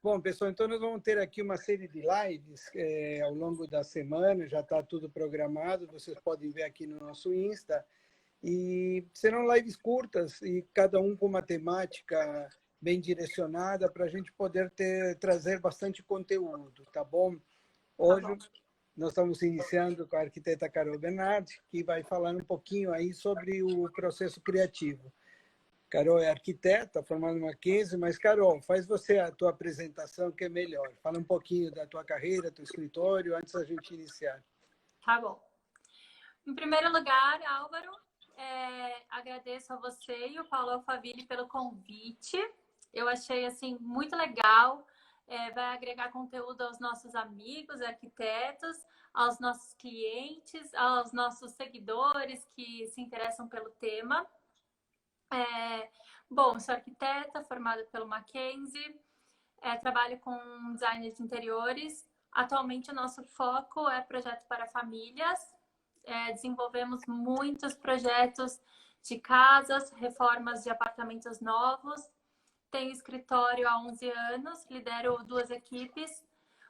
Bom, pessoal, então nós vamos ter aqui uma série de lives ao longo da semana, já está tudo programado, vocês podem ver aqui no nosso Insta, e serão lives curtas e cada um com uma temática bem direcionada para a gente poder trazer bastante conteúdo, tá bom? Hoje nós estamos iniciando com a arquiteta Carol Bernardi, que vai falar um pouquinho aí sobre o processo criativo. Carol é arquiteta, formada no Mackenzie, mas, Carol, faz você a tua apresentação, que é melhor. Fala um pouquinho da tua carreira, teu escritório, antes da gente iniciar. Tá bom. Em primeiro lugar, Álvaro, agradeço a você e o Paulo Alphaville pelo convite. Eu achei, assim, muito legal. Vai agregar conteúdo aos nossos amigos, arquitetos, aos nossos clientes, aos nossos seguidores que se interessam pelo tema. Bom, sou arquiteta, formada pelo Mackenzie, trabalho com design de interiores. Atualmente, o nosso foco é projeto para famílias. Desenvolvemos muitos projetos de casas, reformas de apartamentos novos. Tenho escritório há 11 anos, lidero 2 equipes,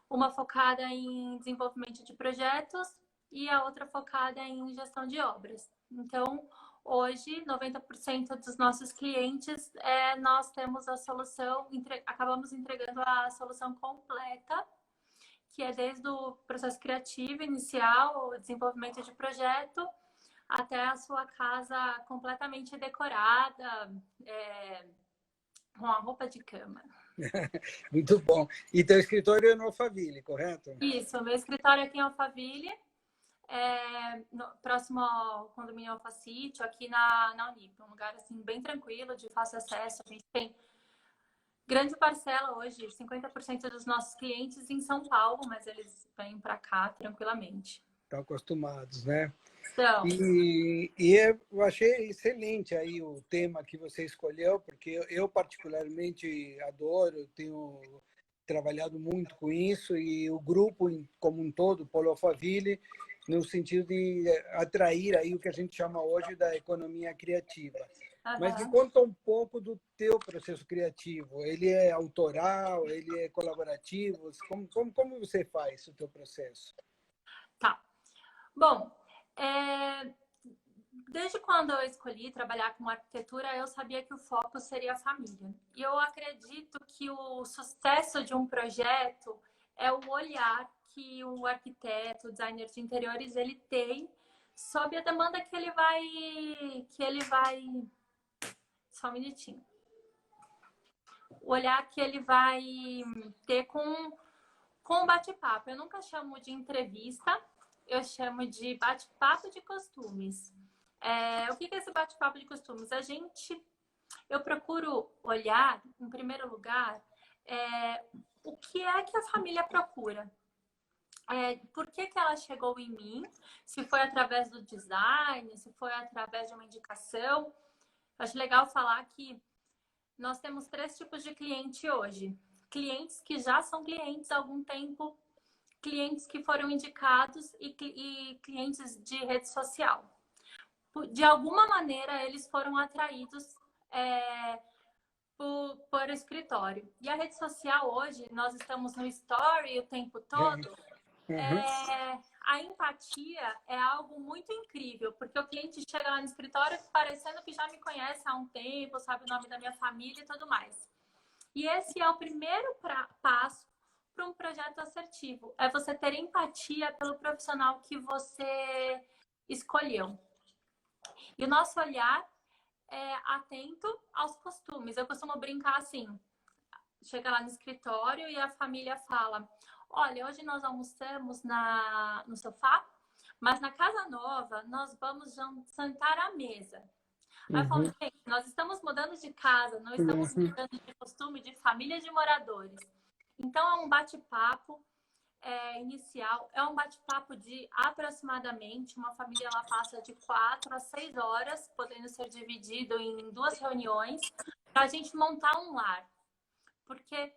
uma focada em desenvolvimento de projetos e a outra focada em gestão de obras. Então, hoje, 90% dos nossos clientes, nós temos a solução, acabamos entregando a solução completa, que é desde o processo criativo inicial, o desenvolvimento de projeto, até a sua casa completamente decorada, com a roupa de cama. Muito bom. E teu escritório é no Alphaville, correto? Isso, meu escritório aqui em Alphaville, próximo ao condomínio Alpha City, aqui na Unip, um lugar assim, bem tranquilo, de fácil acesso. A gente tem grande parcela hoje, 50% dos nossos clientes em São Paulo, mas eles vêm para cá tranquilamente. Estão acostumados, né? Então, Eu achei excelente aí o tema que você escolheu, porque eu particularmente adoro, tenho trabalhado muito com isso, e o grupo como um todo, Polo Alphaville, no sentido de atrair aí o que a gente chama hoje da economia criativa. Mas me conta um pouco do teu processo criativo. Ele é autoral, ele é colaborativo? Como você faz o teu processo? Tá. Bom, desde quando eu escolhi trabalhar com arquitetura, eu sabia que o foco seria a família. E eu acredito que o sucesso de um projeto é o olhar que o arquiteto, o designer de interiores, ele tem sob a demanda que ele vai... Só um minutinho. O olhar que ele vai ter com o bate-papo. Eu nunca chamo de entrevista, eu chamo de bate-papo de costumes. O que é esse bate-papo de costumes? Eu procuro olhar, em primeiro lugar, o que é que a família procura. Por que ela chegou em mim? Se foi através do design, se foi através de uma indicação. Acho legal falar que nós temos 3 tipos de cliente hoje. Clientes que já são clientes há algum tempo, clientes que foram indicados e clientes de rede social. De alguma maneira, eles foram atraídos por escritório. E a rede social hoje, nós estamos no story o tempo todo. A empatia é algo muito incrível, porque o cliente chega lá no escritório parecendo que já me conhece há um tempo, sabe o nome da minha família e tudo mais. E esse é o primeiro passo para um projeto assertivo. É você ter empatia pelo profissional que você escolheu. E o nosso olhar é atento aos costumes. Eu costumo brincar assim, chega lá no escritório e a família fala: olha, hoje nós almoçamos no sofá, mas na casa nova nós vamos sentar à mesa. Aí eu falo, gente, nós estamos mudando de casa, não estamos mudando de costume, de família, de moradores. Então é um bate-papo inicial, é um bate-papo de aproximadamente, uma família ela passa de 4 a 6 horas, podendo ser dividido em 2 reuniões, para a gente montar um lar. Porque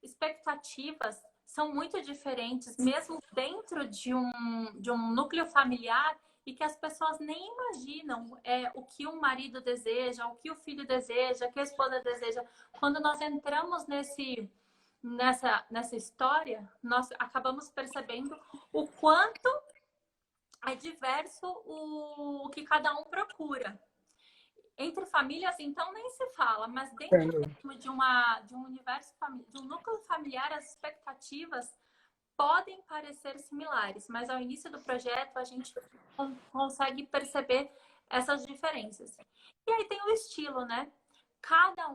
expectativas são muito diferentes, mesmo dentro de um núcleo familiar, e que as pessoas nem imaginam o que o marido deseja, o que o filho deseja, o que a esposa deseja. Quando nós entramos nessa história, nós acabamos percebendo o quanto é diverso o que cada um procura. Entre famílias, então, nem se fala, mas dentro mesmo de um universo, de um núcleo familiar, as expectativas podem parecer similares, mas ao início do projeto a gente consegue perceber essas diferenças. E aí tem o estilo, né? Cada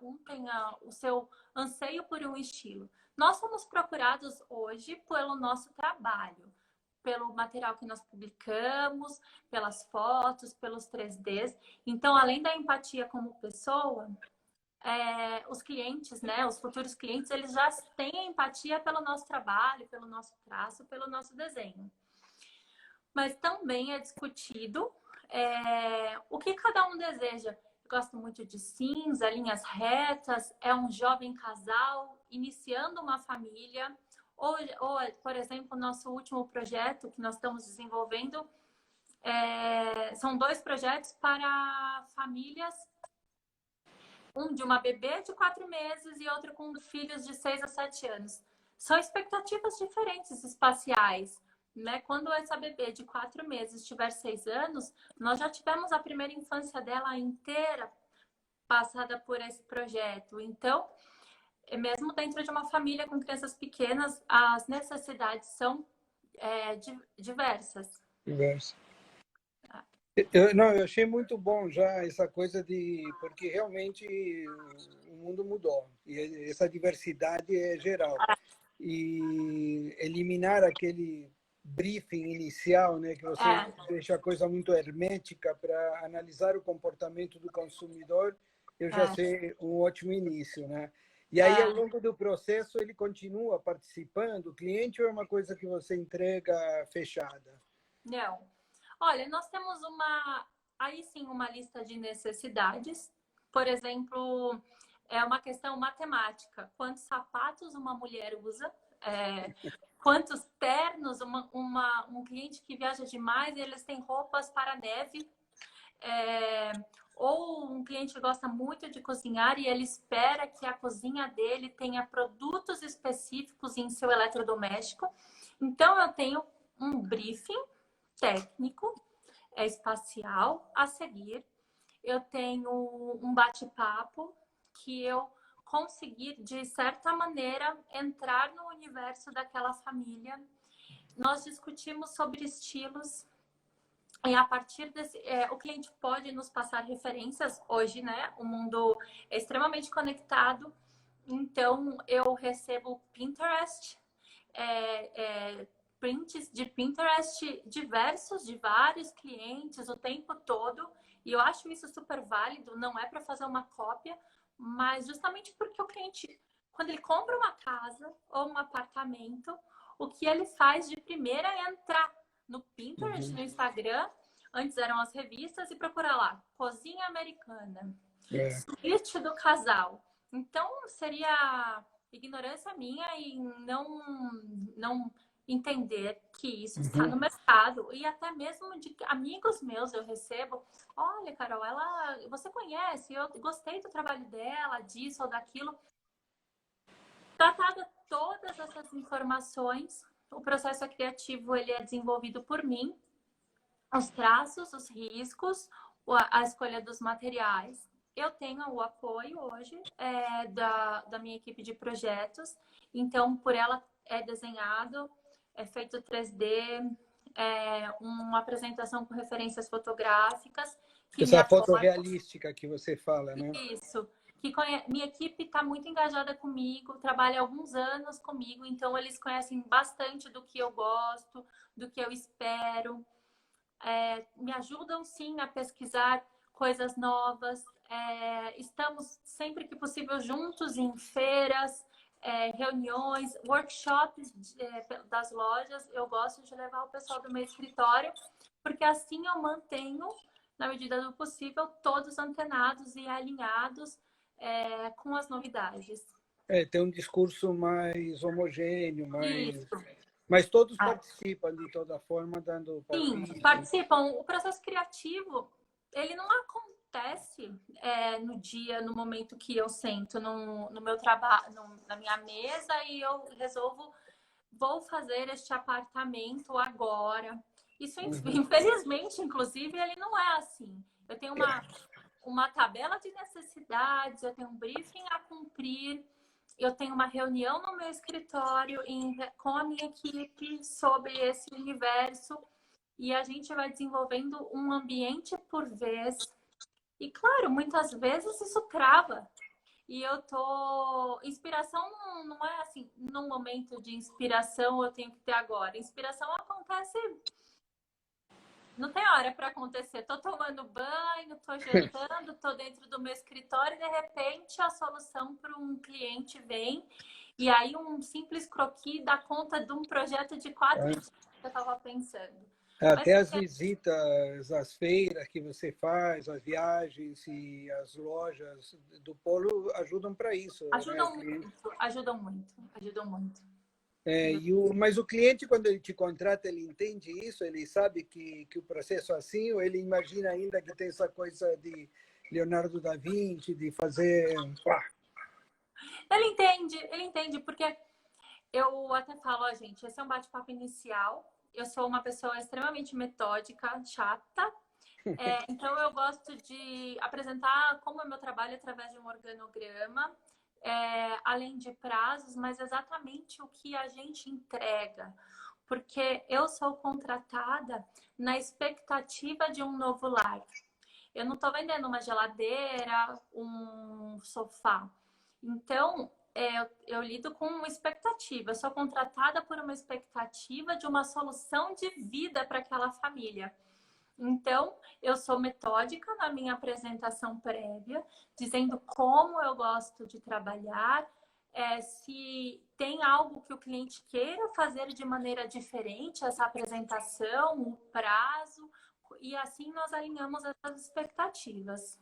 um tem o seu anseio por um estilo. Nós somos procurados hoje pelo nosso trabalho, pelo material que nós publicamos, pelas fotos, pelos 3Ds. Então, além da empatia como pessoa, os clientes, né, os futuros clientes, eles já têm empatia pelo nosso trabalho, pelo nosso traço, pelo nosso desenho. Mas também é discutido o que cada um deseja. Eu gosto muito de cinza, linhas retas, é um jovem casal iniciando uma família. Ou, por exemplo, nosso último projeto que nós estamos desenvolvendo, são 2 projetos para famílias, um de uma bebê de 4 meses e outro com filhos de 6 a 7 anos. São expectativas diferentes espaciais, né? Quando essa bebê de 4 meses tiver 6 anos, nós já tivemos a primeira infância dela inteira passada por esse projeto. Então, mesmo dentro de uma família com crianças pequenas, as necessidades são diversas. Eu achei muito bom já essa coisa porque realmente o mundo mudou e essa diversidade é geral. E eliminar aquele briefing inicial, né, que você deixa a coisa muito hermética para analisar o comportamento do consumidor, eu já sei um ótimo início, né? E aí, ao longo do processo, ele continua participando, o cliente, ou é uma coisa que você entrega fechada? Não. Olha, nós temos uma lista de necessidades. Por exemplo, é uma questão matemática. Quantos sapatos uma mulher usa? Quantos ternos? Um cliente que viaja demais, eles têm roupas para neve. Ou um cliente que gosta muito de cozinhar e ele espera que a cozinha dele tenha produtos específicos em seu eletrodoméstico. Então, eu tenho um briefing técnico, espacial a seguir. Eu tenho um bate-papo que eu conseguir, de certa maneira, entrar no universo daquela família. Nós discutimos sobre estilos e a partir desse... o cliente pode nos passar referências hoje, né? O mundo é extremamente conectado. Então, eu recebo Pinterest, prints de Pinterest diversos, de vários clientes o tempo todo. E eu acho isso super válido. Não é para fazer uma cópia, mas justamente porque o cliente, quando ele compra uma casa ou um apartamento, o que ele faz de primeira é entrar no Pinterest, no Instagram, antes eram as revistas, e procurar lá, cozinha americana, suíte do casal. Então, seria ignorância minha e não entender que isso está no mercado. E até mesmo de amigos meus eu recebo, olha, Carol, você conhece, eu gostei do trabalho dela, disso ou daquilo. Tratada todas essas informações, o processo criativo ele é desenvolvido por mim, os traços, os riscos, a escolha dos materiais. Eu tenho o apoio hoje da minha equipe de projetos, então por ela é desenhado, é feito 3D, uma apresentação com referências fotográficas. Essa fotorrealística que você fala, né? Isso. Minha equipe está muito engajada comigo, trabalha há alguns anos comigo, então eles conhecem bastante do que eu gosto, do que eu espero. Me ajudam, sim, a pesquisar coisas novas. Estamos, sempre que possível, juntos em feiras, reuniões, workshops das lojas. Eu gosto de levar o pessoal do meu escritório, porque assim eu mantenho, na medida do possível, todos antenados e alinhados com as novidades. Tem um discurso mais homogêneo, mas todos participam de toda forma, dando palpite. Sim, participam. O processo criativo, ele não acontece no dia, no momento que eu sento no meu trabalho, na minha mesa e eu resolvo, vou fazer este apartamento agora. Isso, infelizmente, inclusive, ele não é assim. Eu tenho uma tabela de necessidades, eu tenho um briefing a cumprir, eu tenho uma reunião no meu escritório com a minha equipe sobre esse universo e a gente vai desenvolvendo um ambiente por vez. E, claro, muitas vezes isso trava. E eu tô... Inspiração não é assim, num momento de inspiração eu tenho que ter agora. Inspiração acontece... Não tem hora para acontecer. Tô tomando banho, tô jantando, tô dentro do meu escritório e, de repente, a solução para um cliente vem. E aí, um simples croquis dá conta de um projeto de 4 dias que eu tava pensando. Até as visitas, as feiras que você faz, as viagens e as lojas do polo ajudam para isso. Ajudam muito, ajudam muito, ajudam muito. Mas o cliente, quando ele te contrata, ele entende isso? Ele sabe que o processo é assim? Ou ele imagina ainda que tem essa coisa de Leonardo da Vinci, de fazer... Ele entende, porque eu até falo, gente, esse é um bate-papo inicial. Eu sou uma pessoa extremamente metódica, chata. Então, eu gosto de apresentar como é meu trabalho através de um organograma, além de prazos, mas exatamente o que a gente entrega. Porque eu sou contratada na expectativa de um novo lar. Eu não estou vendendo uma geladeira, um sofá. Então, eu lido com uma expectativa. Eu sou contratada por uma expectativa de uma solução de vida para aquela família. Então, eu sou metódica na minha apresentação prévia, dizendo como eu gosto de trabalhar, se tem algo que o cliente queira fazer de maneira diferente, essa apresentação, o prazo, e assim nós alinhamos essas expectativas.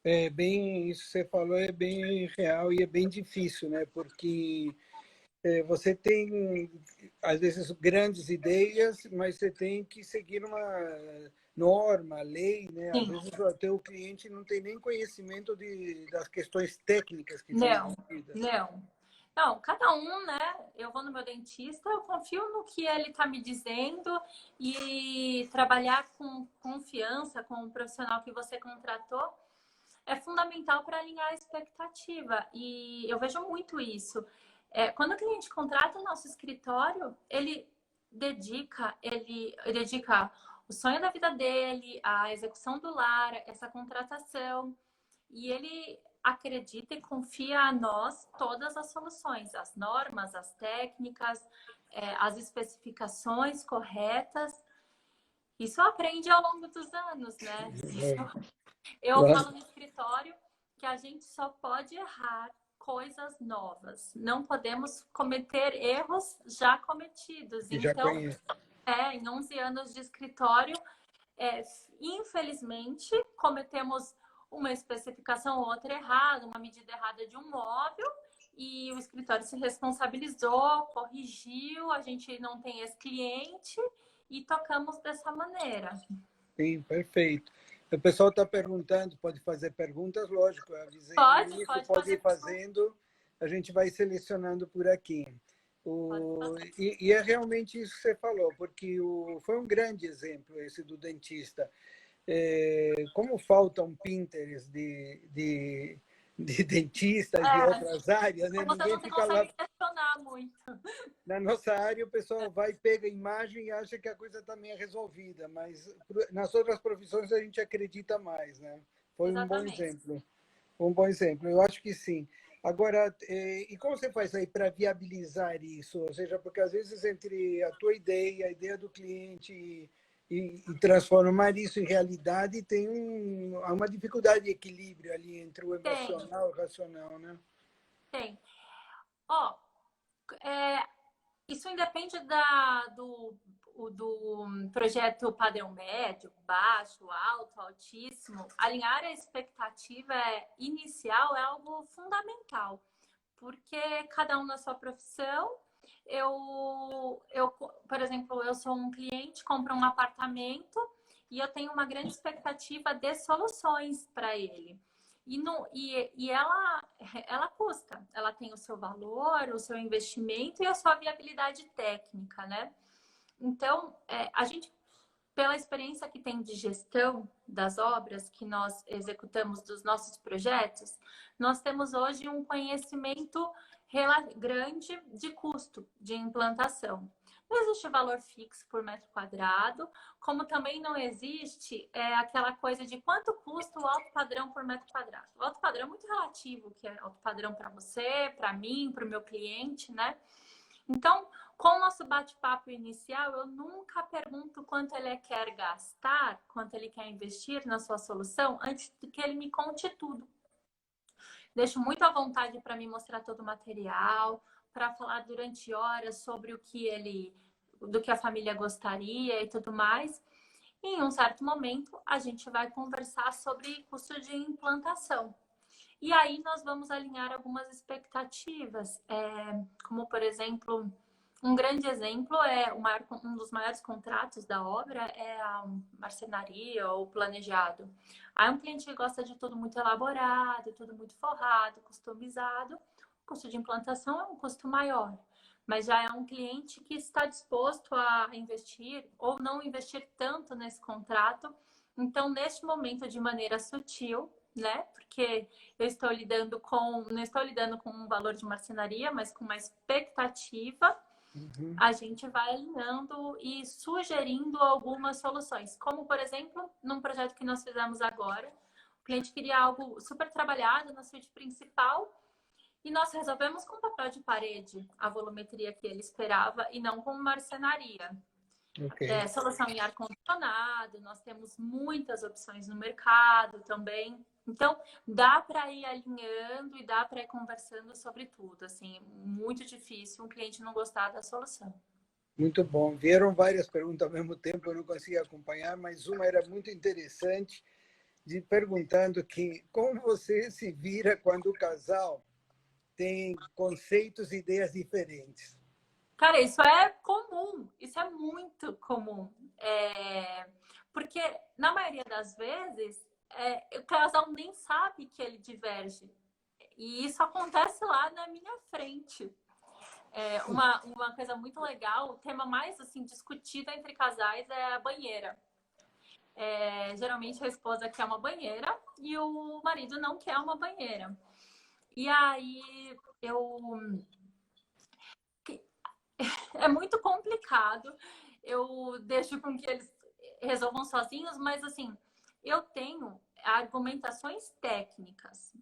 Isso que você falou é bem real e é bem difícil, né? Porque você tem, às vezes, grandes ideias, mas você tem que seguir uma norma, lei, né? Às Sim. vezes até o cliente não tem nem conhecimento das questões técnicas que são envolvidas. Não, cada um, né? Eu vou no meu dentista, eu confio no que ele está me dizendo e trabalhar com confiança com o profissional que você contratou é fundamental para alinhar a expectativa. E eu vejo muito isso. Quando o cliente contrata o nosso escritório, ele dedica o sonho da vida dele, a execução do lar, essa contratação. E ele acredita e confia a nós todas as soluções, as normas, as técnicas, as especificações corretas. Isso aprende ao longo dos anos, né? Eu falo no escritório que a gente só pode errar coisas novas. Não podemos cometer erros já cometidos. Então, em 11 anos de escritório, infelizmente, cometemos uma especificação ou outra errada, uma medida errada de um móvel, e o escritório se responsabilizou, corrigiu, a gente não tem esse cliente e tocamos dessa maneira. Sim, perfeito. O pessoal está perguntando, pode fazer perguntas, lógico, eu avisei pode ir fazendo, a gente vai selecionando por aqui. E é realmente isso que você falou, porque foi um grande exemplo esse do dentista. Como faltam Pinterest de dentistas de outras áreas, né? Ninguém fica lá. Muito. Na nossa área, o pessoal vai, pega a imagem e acha que a coisa também é resolvida, mas nas outras profissões a gente acredita mais, né? Foi um bom exemplo. Um bom exemplo, eu acho que sim. Agora, e como você faz aí para viabilizar isso? Ou seja, porque às vezes entre a tua ideia, a ideia do cliente e transformar isso em realidade tem uma dificuldade de equilíbrio ali entre o emocional e o racional, né? Tem. Isso independe do projeto padrão médio, baixo, alto, altíssimo. Alinhar a expectativa inicial é algo fundamental, porque cada um na sua profissão. Por exemplo, eu sou um cliente, compro um apartamento, e eu tenho uma grande expectativa de soluções para ele. Ela custa, ela tem o seu valor, o seu investimento e a sua viabilidade técnica, né? Então, a gente, pela experiência que tem de gestão das obras que nós executamos dos nossos projetos, nós temos hoje um conhecimento grande de custo de implantação. Não existe valor fixo por metro quadrado, como também não existe aquela coisa de quanto custa o alto padrão por metro quadrado. O alto padrão é muito relativo, o que é alto padrão para você, para mim, para o meu cliente, né? Então, com o nosso bate-papo inicial, eu nunca pergunto quanto ele quer gastar, quanto ele quer investir na sua solução, antes de que ele me conte tudo. Deixo muito à vontade para me mostrar todo o material, para falar durante horas sobre do que a família gostaria e tudo mais. E em um certo momento, a gente vai conversar sobre custo de implantação. E aí nós vamos alinhar algumas expectativas, como, por exemplo, um grande exemplo um dos maiores contratos da obra é a marcenaria ou planejado. Aí um cliente que gosta de tudo muito elaborado, tudo muito forrado, customizado, o custo de implantação é um custo maior. Mas já é um cliente que está disposto a investir ou não investir tanto nesse contrato. Então, neste momento, de maneira sutil, né? Porque eu não estou lidando com um valor de marcenaria, mas com uma expectativa. A gente vai alinhando e sugerindo algumas soluções. Como, por exemplo, num projeto que nós fizemos agora, o cliente queria algo super trabalhado na suíte principal e nós resolvemos com papel de parede a volumetria que ele esperava e não com marcenaria. Okay. Solução em ar-condicionado, nós temos muitas opções no mercado também. Então, dá para ir alinhando e dá para ir conversando sobre tudo. Assim, muito difícil um cliente não gostar da solução. Muito bom. Vieram várias perguntas ao mesmo tempo, eu não consegui acompanhar, mas uma era muito interessante, perguntando como você se vira quando o casal tem conceitos e ideias diferentes. Cara, isso é comum, isso é muito comum. Porque, na maioria das vezes, o casal nem sabe que ele diverge. E isso acontece lá na minha frente. Uma coisa muito legal, o tema mais assim, discutido entre casais é a banheira. Geralmente a esposa quer uma banheira e o marido não quer uma banheira. E aí é muito complicado. Eu deixo com que eles resolvam sozinhos, mas assim, eu tenho argumentações técnicas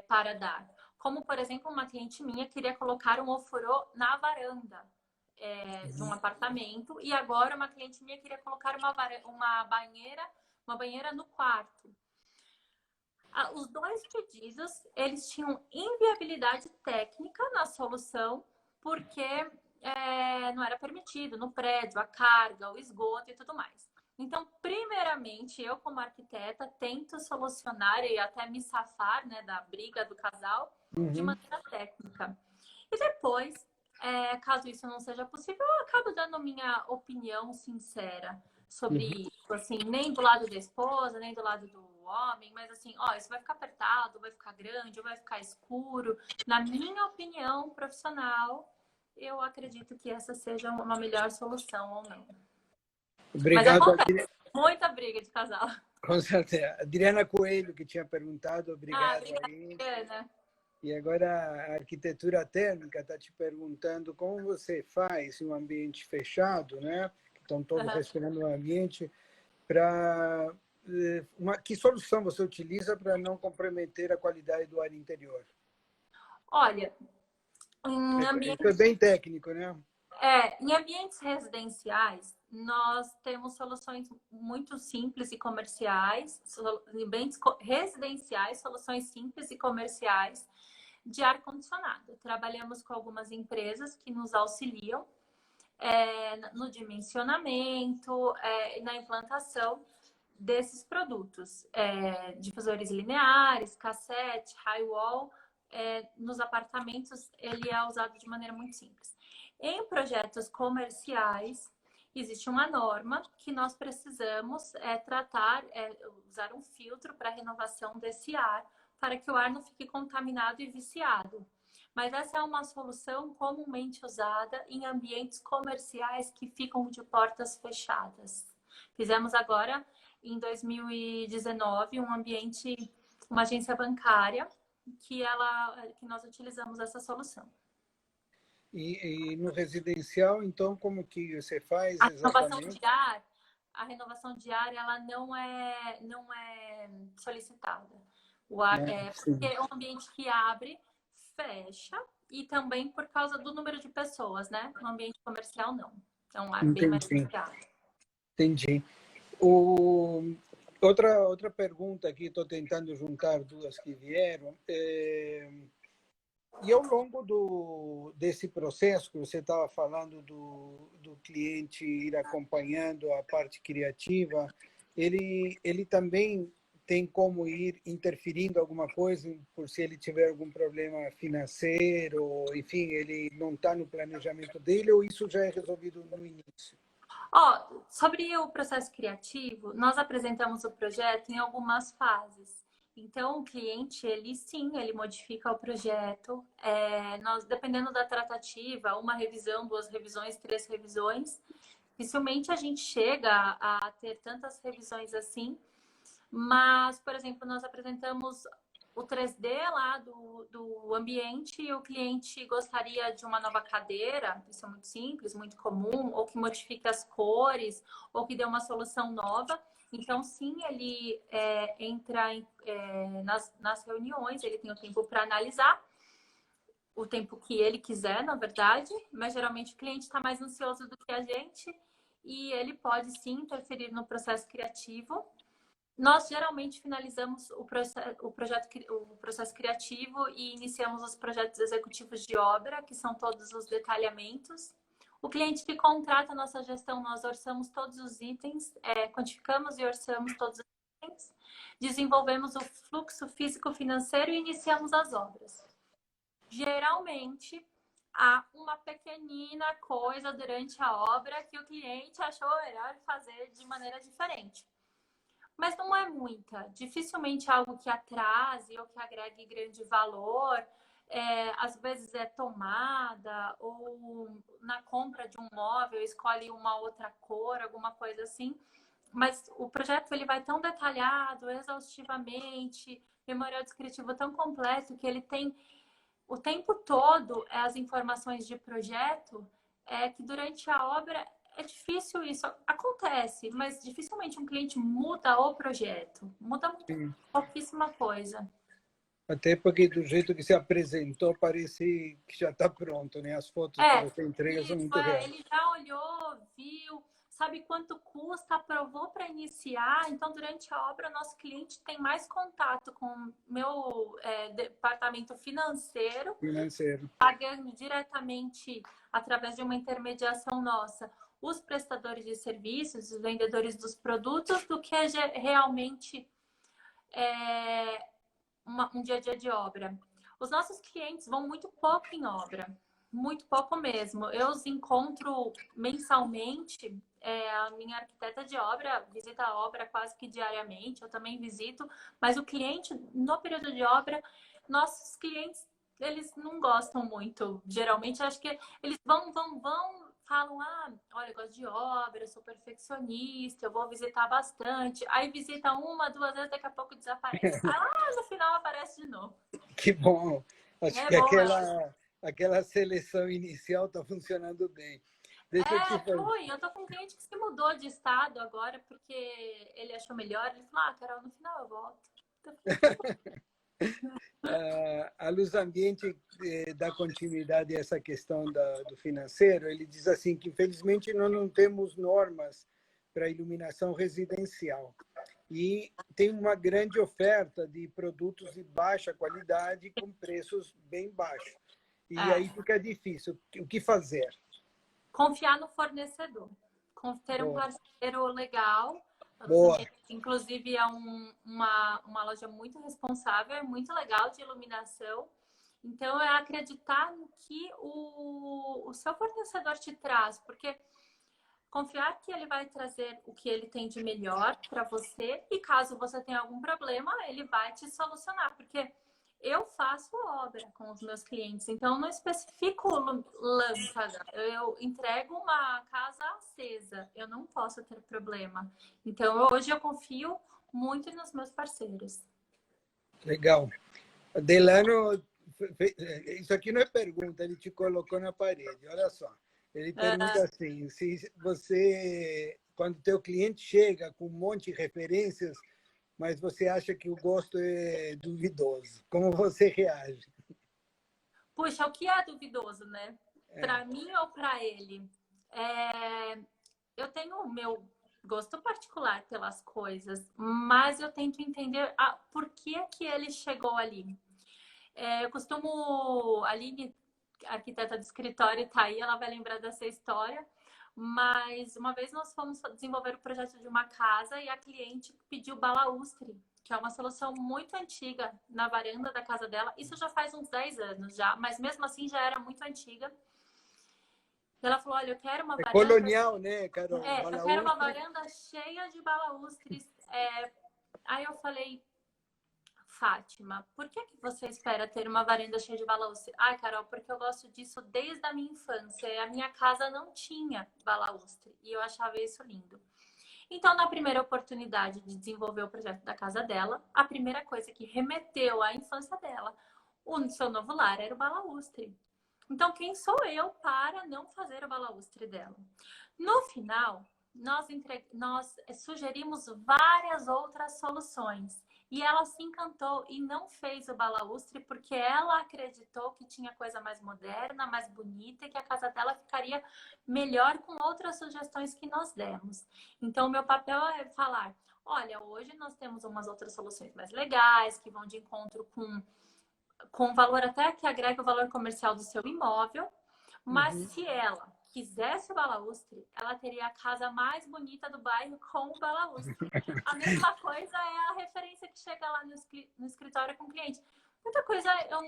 para dar. Como, por exemplo, uma cliente minha queria colocar um ofurô na varanda de um apartamento e agora uma cliente minha queria colocar uma banheira no quarto. Os dois pedidos, eles tinham inviabilidade técnica na solução, porque não era permitido no prédio, a carga, o esgoto e tudo mais. Então, primeiramente, eu como arquiteta tento solucionar e até me safar, né, da briga do casal de maneira técnica. E depois, caso isso não seja possível, eu acabo dando minha opinião sincera sobre isso. Assim, nem do lado da esposa, nem do lado do homem, mas assim, isso vai ficar apertado, vai ficar grande, vai ficar escuro. Na minha opinião profissional, eu acredito que essa seja uma melhor solução ou não. Obrigado. Mas acontece muita briga de casal. Com certeza. Adriana Coelho, que tinha perguntado, obrigado. Adriana. E agora a arquitetura térmica está te perguntando como você faz em um ambiente fechado, né? Estão todos respirando no ambiente, que solução você utiliza para não comprometer a qualidade do ar interior? Olha, Isso é bem técnico, né? Em ambientes residenciais, nós temos soluções muito simples e comerciais, em ambientes residenciais, soluções simples e comerciais de ar-condicionado. Trabalhamos com algumas empresas que nos auxiliam no dimensionamento, na implantação desses produtos. Difusores lineares, cassete, high-wall, nos apartamentos ele é usado de maneira muito simples. Em projetos comerciais existe uma norma que nós precisamos tratar, usar um filtro para renovação desse ar, para que o ar não fique contaminado e viciado. Mas essa é uma solução comumente usada em ambientes comerciais que ficam de portas fechadas. Fizemos agora, em 2019, uma agência bancária, que nós utilizamos essa solução. E no residencial, então, como que você faz exatamente? A renovação de ar, ela não é solicitada. O ar porque é um ambiente que abre, fecha, e também por causa do número de pessoas, né? No ambiente comercial, não. É um ar bem mais limitado. Entendi. Outra pergunta aqui, estou tentando juntar duas que vieram. E ao longo desse processo que você estava falando do cliente ir acompanhando a parte criativa, ele também tem como ir interferindo alguma coisa, por se ele tiver algum problema financeiro, enfim, ele não está no planejamento dele, ou isso já é resolvido no início? Sobre o processo criativo, nós apresentamos o projeto em algumas fases. Então, o cliente, ele modifica o projeto. Dependendo da tratativa, uma revisão, 2 revisões, 3 revisões. Dificilmente a gente chega a ter tantas revisões assim. Mas, por exemplo, nós apresentamos o 3D lá do ambiente e o cliente gostaria de uma nova cadeira, isso é muito simples, muito comum, ou que modifique as cores, ou que dê uma solução nova. Então, sim, ele entra nas reuniões, ele tem o tempo para analisar, o tempo que ele quiser, na verdade, mas geralmente o cliente está mais ansioso do que a gente e ele pode, sim, interferir no processo criativo. Nós geralmente finalizamos o processo criativo e iniciamos os projetos executivos de obra, que são todos os detalhamentos. O cliente que contrata a nossa gestão, nós orçamos todos os itens, quantificamos e orçamos todos os itens, desenvolvemos o fluxo físico-financeiro e iniciamos as obras. Geralmente, há uma pequenina coisa durante a obra que o cliente achou melhor fazer de maneira diferente. Mas não é muita. Dificilmente algo que atrase ou que agregue grande valor. Às vezes é tomada ou na compra de um móvel escolhe uma outra cor, alguma coisa assim. Mas o projeto ele vai tão detalhado, exaustivamente, memorial descritivo tão completo que ele tem o tempo todo as informações de projeto que durante a obra é difícil isso. Acontece, mas dificilmente um cliente muda o projeto. Muda pouquíssima coisa. Até porque do jeito que se apresentou, parece que já está pronto, né? As fotos que você entrega são muito reais. Ele já olhou, viu, sabe quanto custa, aprovou para iniciar. Então, durante a obra, nosso cliente tem mais contato com o meu departamento financeiro, pagando diretamente através de uma intermediação nossa os prestadores de serviços, os vendedores dos produtos, do que realmente um dia a dia de obra. Os nossos clientes vão muito pouco em obra, muito pouco mesmo. Eu os encontro mensalmente. A minha arquiteta de obra visita a obra quase que diariamente, eu também visito, mas o cliente, no período de obra, nossos clientes, eles não gostam muito. Geralmente, acho que eles vão, falam, olha, eu gosto de obra, eu sou perfeccionista, eu vou visitar bastante. Aí visita 1, 2 vezes, daqui a pouco desaparece. No final aparece de novo. Que bom! Acho que aquela seleção inicial está funcionando bem. Eu tô com um cliente que se mudou de estado agora porque ele achou melhor. Ele falou, Carol, no final eu volto. A Luz Ambiente dá continuidade a essa questão do financeiro. Ele diz assim que, infelizmente, nós não temos normas para iluminação residencial. E tem uma grande oferta de produtos de baixa qualidade com preços bem baixos. E aí fica difícil. O que fazer? Confiar no fornecedor. Ter um parceiro legal. Boa. Inclusive, é uma loja muito responsável, é muito legal de iluminação. Então, é acreditar no que o seu fornecedor te traz. Porque confiar que ele vai trazer o que ele tem de melhor para você e caso você tenha algum problema, ele vai te solucionar, porque eu faço obra com os meus clientes, então eu não especifico lâmpada, eu entrego uma casa acesa, eu não posso ter problema. Então hoje eu confio muito nos meus parceiros. Legal. Delano, isso aqui não é pergunta, ele te colocou na parede, olha só. Ele pergunta assim, se você, quando teu cliente chega com um monte de referências, mas você acha que o gosto é duvidoso, como você reage? Puxa, o que é duvidoso, né? Para mim ou para ele? Eu tenho o meu gosto particular pelas coisas, mas eu tento entender por que ele chegou ali. Eu costumo... A Aline, arquiteta do escritório, está aí, ela vai lembrar dessa história. Mas uma vez nós fomos desenvolver o projeto de uma casa e a cliente pediu balaustre, que é uma solução muito antiga na varanda da casa dela. Isso já faz uns 10 anos já, mas mesmo assim já era muito antiga. Ela falou, olha, eu quero uma varanda... colonial, né, Carol? Eu quero uma varanda cheia de balaustres. Aí eu falei, Fátima, por que você espera ter uma varanda cheia de balaustre? Ai, Carol, porque eu gosto disso desde a minha infância. E a minha casa não tinha balaustre. E eu achava isso lindo. Então, na primeira oportunidade de desenvolver o projeto da casa dela, a primeira coisa que remeteu à infância dela, o seu novo lar, era o balaustre. Então, quem sou eu para não fazer o balaustre dela? No final, nós sugerimos várias outras soluções. E ela se encantou e não fez o balaustre porque ela acreditou que tinha coisa mais moderna, mais bonita e que a casa dela ficaria melhor com outras sugestões que nós demos. Então, o meu papel é falar, olha, hoje nós temos umas outras soluções mais legais, que vão de encontro com valor até que agrega o valor comercial do seu imóvel, mas se ela quisesse o balaustre, ela teria a casa mais bonita do bairro com o balaustre. A mesma coisa é a referência que chega lá no escritório com o cliente. Muita coisa eu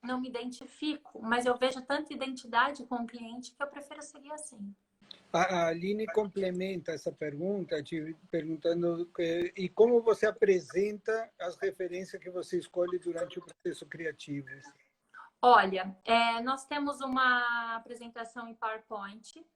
não me identifico, mas eu vejo tanta identidade com o cliente que eu prefiro seguir assim. A Aline complementa essa pergunta, te perguntando e como você apresenta as referências que você escolhe durante o processo criativo. Olha, nós temos uma apresentação em PowerPoint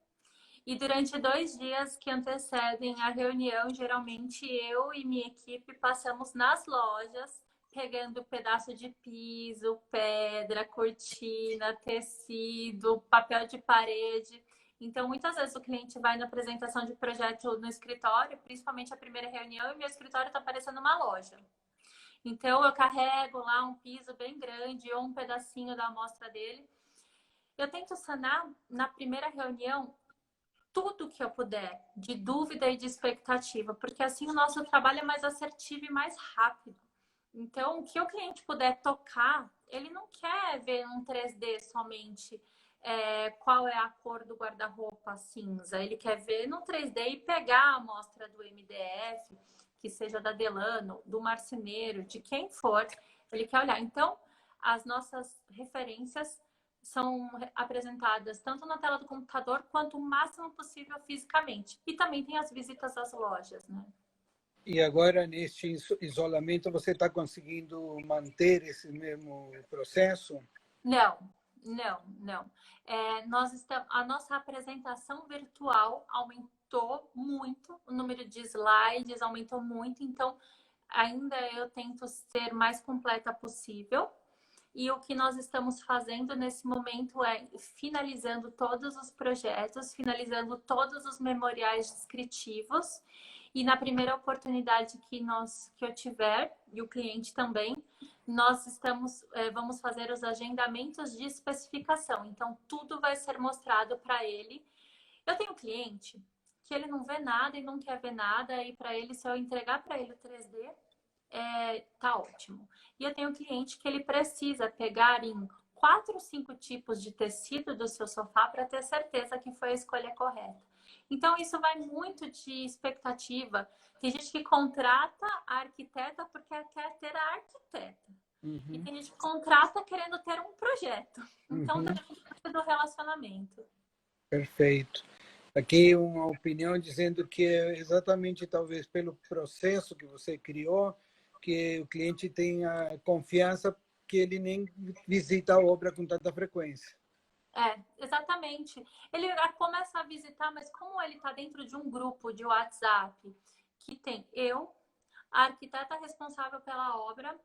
e durante 2 dias que antecedem a reunião, geralmente eu e minha equipe passamos nas lojas, pegando pedaço de piso, pedra, cortina, tecido, papel de parede. Então, muitas vezes o cliente vai na apresentação de projeto no escritório, principalmente a primeira reunião, e meu escritório está parecendo uma loja. Então, eu carrego lá um piso bem grande ou um pedacinho da amostra dele. Eu tento sanar na primeira reunião tudo que eu puder de dúvida e de expectativa, porque assim o nosso trabalho é mais assertivo e mais rápido. Então, o que o cliente puder tocar, ele não quer ver um 3D somente qual é a cor do guarda-roupa cinza. Ele quer ver no 3D e pegar a amostra do MDF, que seja da Delano, do marceneiro, de quem for, ele quer olhar. Então, as nossas referências são apresentadas tanto na tela do computador quanto o máximo possível fisicamente. E também tem as visitas às lojas, né? E agora, neste isolamento, você está conseguindo manter esse mesmo processo? Não. A nossa apresentação virtual aumentou muito, o número de slides aumentou muito, então ainda eu tento ser mais completa possível. E o que nós estamos fazendo nesse momento é finalizando todos os projetos, finalizando todos os memoriais descritivos. E na primeira oportunidade que eu tiver, e o cliente também, nós vamos fazer os agendamentos de especificação. Então, tudo vai ser mostrado para ele. Eu tenho um cliente que ele não vê nada e não quer ver nada, e para ele, se eu entregar para ele o 3D, tá ótimo. E eu tenho um cliente que ele precisa pegar em 4 ou 5 tipos de tecido do seu sofá para ter certeza que foi a escolha correta. Então, isso vai muito de expectativa. Tem gente que contrata a arquiteta porque quer ter a arquiteta. E tem gente que contrata querendo ter um projeto. Então, tem muito do relacionamento. Perfeito. aqui uma opinião dizendo que é exatamente talvez pelo processo que você criou, que o cliente tenha confiança que ele nem visita a obra com tanta frequência. Exatamente. Ele começa a visitar, mas como ele está dentro de um grupo de WhatsApp que tem eu, a arquiteta responsável pela obra,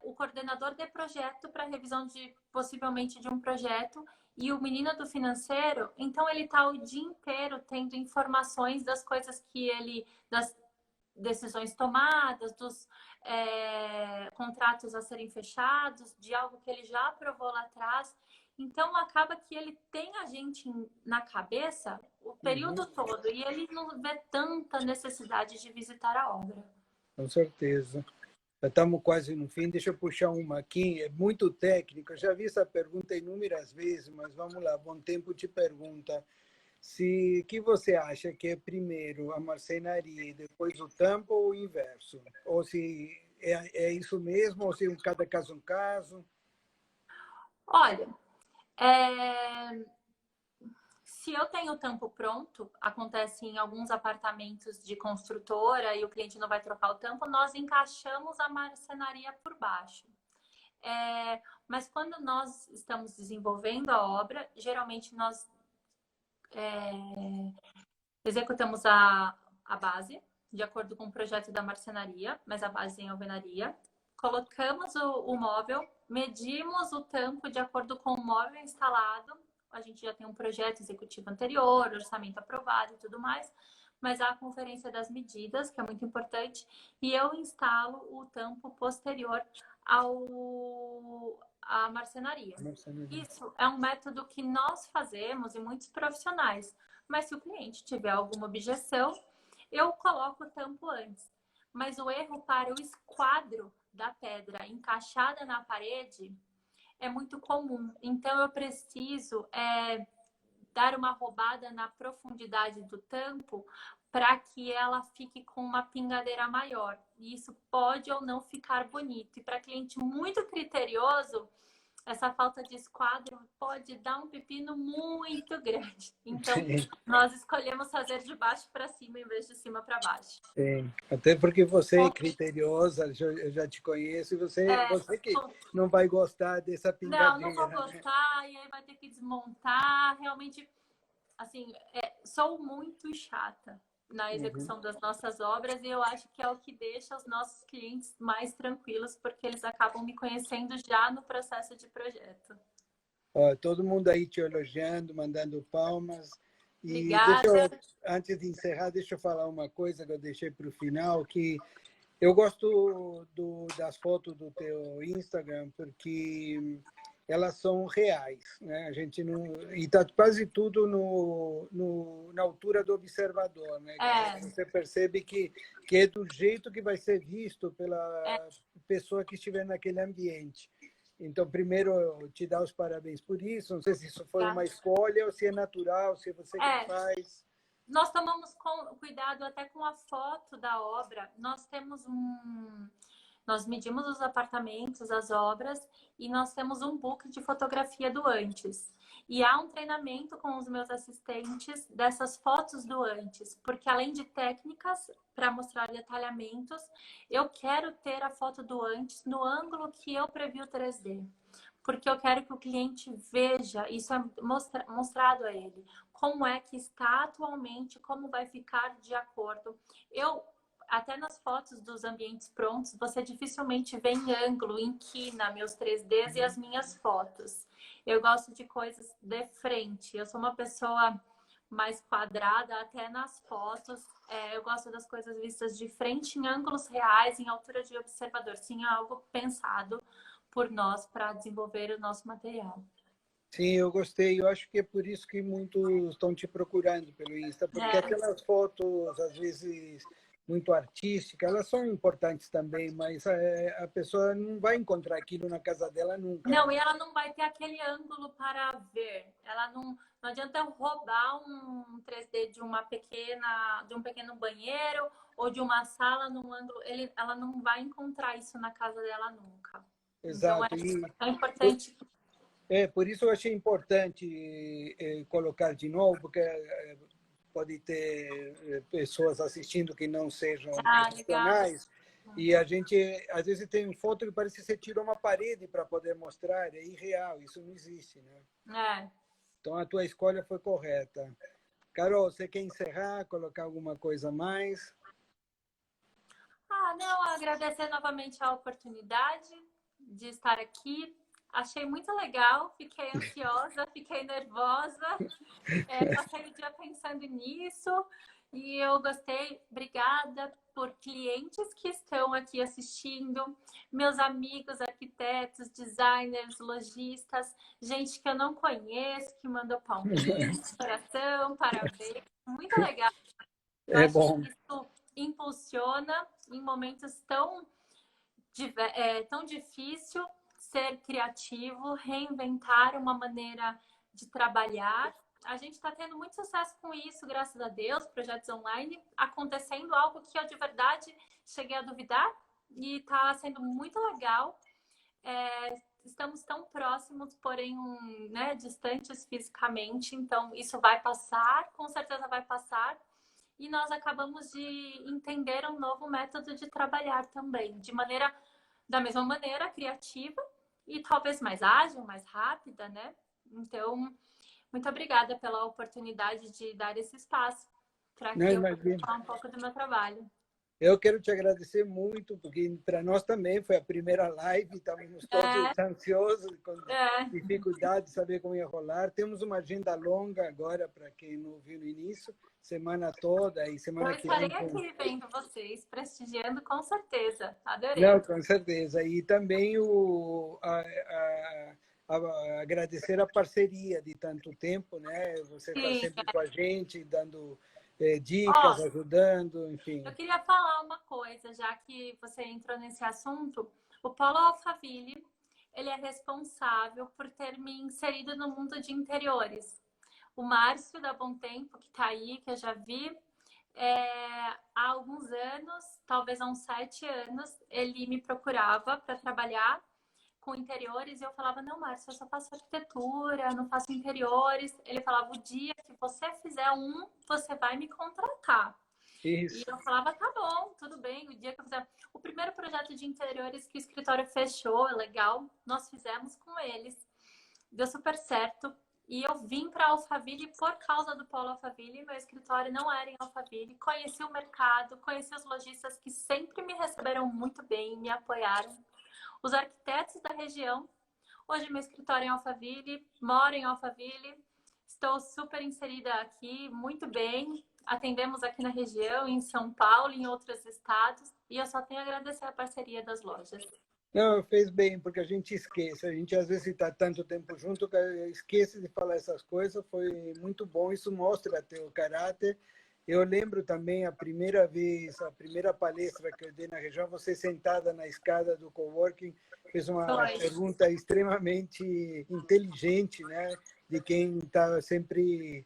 o coordenador de projeto para revisão possivelmente de um projeto e o menino do financeiro, então ele está o dia inteiro tendo informações das coisas das decisões tomadas, dos contratos a serem fechados, de algo que ele já aprovou lá atrás. Então, acaba que ele tem a gente na cabeça o período todo e ele não vê tanta necessidade de visitar a obra. Com certeza. Já estamos quase no fim. Deixa eu puxar uma aqui. É muito técnica. Eu já vi essa pergunta inúmeras vezes, mas vamos lá. Bom Tempo te pergunta que você acha que é primeiro a marcenaria e depois o tampo ou o inverso? Ou se é isso mesmo, ou se cada caso é um caso? Olha, se eu tenho o tampo pronto, acontece em alguns apartamentos de construtora e o cliente não vai trocar o tampo, nós encaixamos a marcenaria por baixo. Mas quando nós estamos desenvolvendo a obra, geralmente nós executamos a base, de acordo com o projeto da marcenaria, mas a base em alvenaria. Colocamos o móvel, medimos o tampo de acordo com o móvel instalado. A gente já tem um projeto executivo anterior, orçamento aprovado e tudo mais, mas há a conferência das medidas, que é muito importante, e eu instalo o tampo posterior à marcenaria. Isso é um método que nós fazemos e muitos profissionais, mas se o cliente tiver alguma objeção, eu coloco o tampo antes. Mas o erro para o esquadro da pedra encaixada na parede é muito comum. Então, eu preciso dar uma roubada na profundidade do tampo para que ela fique com uma pingadeira maior. E isso pode ou não ficar bonito. E para cliente muito criterioso, essa falta de esquadro pode dar um pepino muito grande. Então, nós escolhemos fazer de baixo para cima em vez de cima para baixo. Sim, até porque você é criteriosa, eu já te conheço, e você que não vai gostar dessa pingadeira. Não vou gostar, e aí vai ter que desmontar. Realmente, assim, sou muito chata na execução das nossas obras e eu acho que é o que deixa os nossos clientes mais tranquilos, porque eles acabam me conhecendo já no processo de projeto. Ó, todo mundo aí te elogiando, mandando palmas. E antes de encerrar, deixa eu falar uma coisa que eu deixei para o final, que eu gosto das fotos do teu Instagram, porque elas são reais, né? A gente não, e está quase tudo na altura do observador, né? Você percebe que é do jeito que vai ser visto pela pessoa que estiver naquele ambiente. Então, primeiro, eu te dar os parabéns por isso. Não sei se isso foi uma escolha ou se é natural, se você que faz. Nós tomamos cuidado até com a foto da obra. Nós medimos os apartamentos, as obras, e nós temos um book de fotografia do antes. E há um treinamento com os meus assistentes dessas fotos do antes, porque além de técnicas para mostrar detalhamentos, eu quero ter a foto do antes no ângulo que eu previ o 3D. Porque eu quero que o cliente veja, isso é mostrado a ele, como é que está atualmente, como vai ficar de acordo. Até nas fotos dos ambientes prontos, você dificilmente vê em ângulo, em quina, meus 3Ds e as minhas fotos. Eu gosto de coisas de frente. Eu sou uma pessoa mais quadrada, até nas fotos. Eu gosto das coisas vistas de frente, em ângulos reais, em altura de observador. Sim, é algo pensado por nós para desenvolver o nosso material. Sim, eu gostei. Eu acho que é por isso que muitos estão te procurando pelo Insta, porque aquelas fotos, às vezes, muito artísticas, elas são importantes também, mas a pessoa não vai encontrar aquilo na casa dela nunca. Não, e ela não vai ter aquele ângulo para ver. Ela não adianta eu roubar um 3D de um pequeno banheiro ou de uma sala num ângulo. Ela não vai encontrar isso na casa dela nunca. Exato. Então, é importante Por isso eu achei importante colocar de novo, porque pode ter pessoas assistindo que não sejam Legal. profissionais, e a gente, às vezes, tem foto que parece que você tirou uma parede para poder mostrar, é irreal, isso não existe, né? Então, a tua escolha foi correta. Carol, você quer encerrar, colocar alguma coisa a mais? Não, agradecer novamente a oportunidade de estar aqui. Achei muito legal, fiquei ansiosa, fiquei nervosa, passei o dia pensando nisso e eu gostei. Obrigada por clientes que estão aqui assistindo, meus amigos arquitetos, designers, lojistas, gente que eu não conheço, que mandou palminhos, coração, parabéns. Muito legal. Eu acho bom. que isso impulsiona em momentos tão difícil ser criativo, reinventar uma maneira de trabalhar. A gente está tendo muito sucesso com isso, graças a Deus, projetos online, acontecendo algo que eu de verdade cheguei a duvidar e está sendo muito legal. Estamos tão próximos, porém distantes fisicamente, então isso vai passar, com certeza vai passar. E nós acabamos de entender um novo método de trabalhar também, da mesma maneira, criativa e talvez mais ágil, mais rápida, né? Então, muito obrigada pela oportunidade de dar esse espaço para que eu possa falar um pouco do meu trabalho. Eu quero te agradecer muito, porque para nós também foi a primeira live, estávamos todos ansiosos, com dificuldade de saber como ia rolar. Temos uma agenda longa agora, para quem não viu no início, semana toda e semana que vem. Eu estarei aqui vendo vocês, prestigiando com certeza. Adorei. Não, com certeza. E também agradecer a parceria de tanto tempo, né? Você está sempre com a gente, dando dicas, ajudando, enfim. Eu queria falar uma coisa, já que você entrou nesse assunto. O Polo Alphaville, ele é responsável por ter me inserido no mundo de interiores. O Márcio, da Bom Tempo, que está aí, que eu já vi, há alguns anos, talvez há uns 7 anos, ele me procurava para trabalhar com interiores e eu falava, não, Márcio, eu só faço arquitetura, não faço interiores. Ele falava, o dia que você fizer você vai me contratar. Isso. E eu falava, tá bom, tudo bem, o dia que eu fizer... O primeiro projeto de interiores que o escritório fechou, é legal, nós fizemos com eles. Deu super certo. E eu vim para Alphaville por causa do Polo Alphaville. Meu escritório não era em Alphaville. Conheci o mercado, conheci os lojistas que sempre me receberam muito bem, me apoiaram. Os arquitetos da região. Hoje meu escritório é em Alphaville, moro em Alphaville. Estou super inserida aqui, muito bem. Atendemos aqui na região, em São Paulo, em outros estados. E eu só tenho a agradecer a parceria das lojas. Não, fez bem, porque a gente esquece. A gente, às vezes, está tanto tempo junto que esquece de falar essas coisas. Foi muito bom. Isso mostra teu caráter. Eu lembro também a primeira palestra que eu dei na região, você sentada na escada do coworking, fez uma pergunta extremamente inteligente, né? De quem está sempre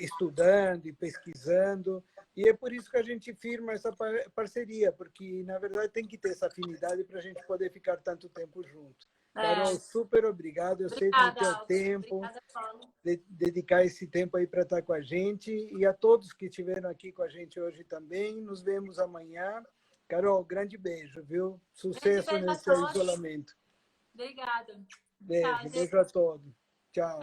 estudando e pesquisando. E é por isso que a gente firma essa parceria, porque, na verdade, tem que ter essa afinidade para a gente poder ficar tanto tempo junto. Carol, super obrigado. Eu sei do teu tempo. Obrigada, Paulo. Dedicar esse tempo aí para estar com a gente. E a todos que estiveram aqui com a gente hoje também. Nos vemos amanhã. Carol, grande beijo, viu? Sucesso nesse isolamento. Obrigada. Beijo a todos. Tchau.